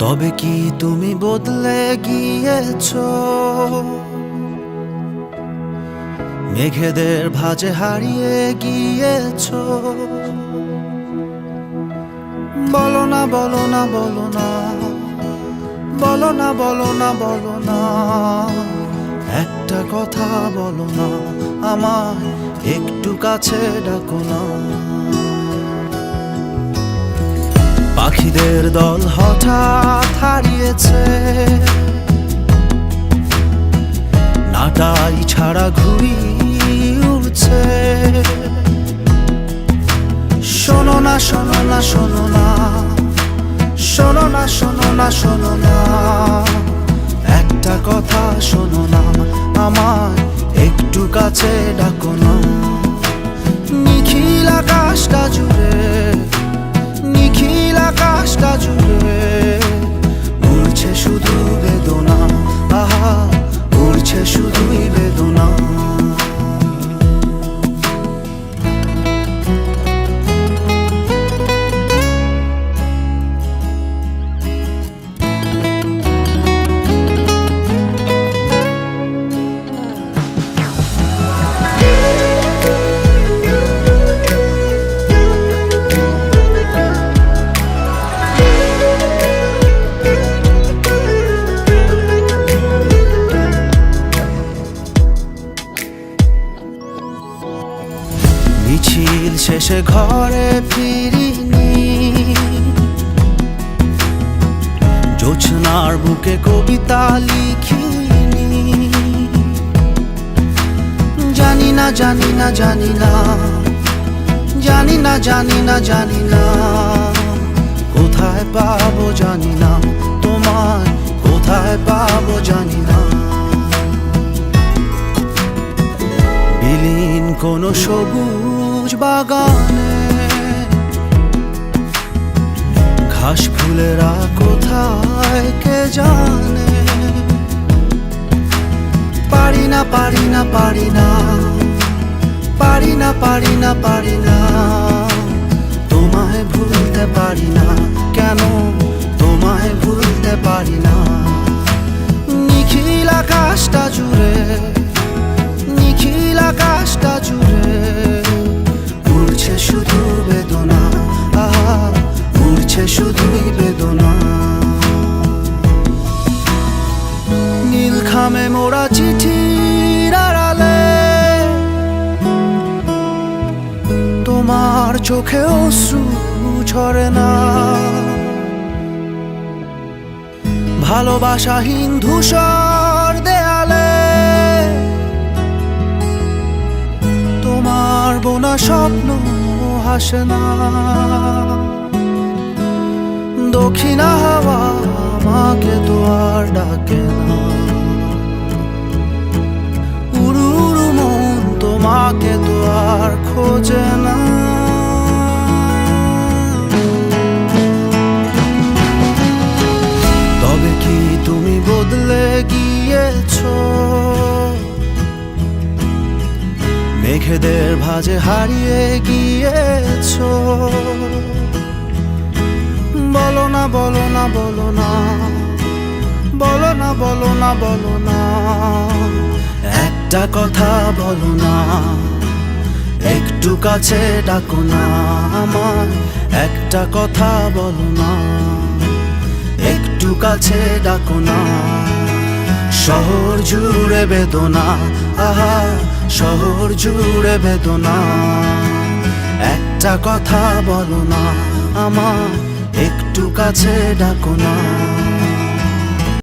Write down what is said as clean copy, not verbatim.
তবে কি তুমি বদলে গিয়েছো? মেঘেদের ভাঁজে হারিয়ে গিয়েছো। বলো না, বলো না, বলো না, বলো না, বলো না, বলো না, একটা কথা বলো না, আমায় একটু কাছে ডাকো না। পাখিদের দল হঠাৎ হারিয়েছে, নাটাই ছাড়া ঘুড়ি উড়ছে। শোনো না, শোনো না, শোনো না, শোনো না, শোনো না, শোনো না, একটা কথা শোনো না, আমায় একটু কাছে ডাকো না। নিখিল আকাশটা জুড়ে, নিখিল আকাশটা জুড়ে উড়ছে শুধু বেদনা, আহা উড়ছে শুধুই বেদনা। মিছিল শেষে ঘরে ফিরিনি, জোছনার বুকে কবিতা লিখিনি। জানি না, জানি না, জানি না, জানি না, জানি না, জানি না, কোথায় পাবো জানি না, তোমায় কোথায় পাবো জানি না। বিলীন কোনো সবুজ বাগানে ঘাস ফুলেরা কোথায় কে জানে। পারি না, পারি না, পারি না, পারি না, পারি না, পারি না, তোমায় ভুলতে পারি না, কেন তোমায় ভুলতে পারি না। নিখিল আকাশটা জুড়ে, নিখিল আকাশটা জুড়ে উড়ছে শুধু বেদনা, আহা উড়ছে শুধুই বেদনা। নীল খামে মোড়া চিঠির আড়ালে তোমার চোখে অশ্রু ঝরে না। ভালোবাসাহীন ধূসর দেয়ালে তোমার বোনা স্বপ্ন হাসে না। দক্ষিণা হাওয়া আমাকে তো আর ডাকে না, উড়ু উড়ু মন তোমাকে তো আর খোঁজে না। তবে কি তুমি বদলে গিয়েছো? মেঘেদের ভাঁজে হারিয়ে গিয়েছো। বলো না, বলো না, বলো না, বলো না, বলো না, বলো না, একটা কথা বলো না, একটু কাছে ডাকো না, আমার একটা কথা বলো না, একটু কাছে ডাকো না। শহর জুড়ে বেদনা, আহা শহর জুড়ে বেদনা, একটা কথা বলো না, আমার একটু কাছে ডাকো না।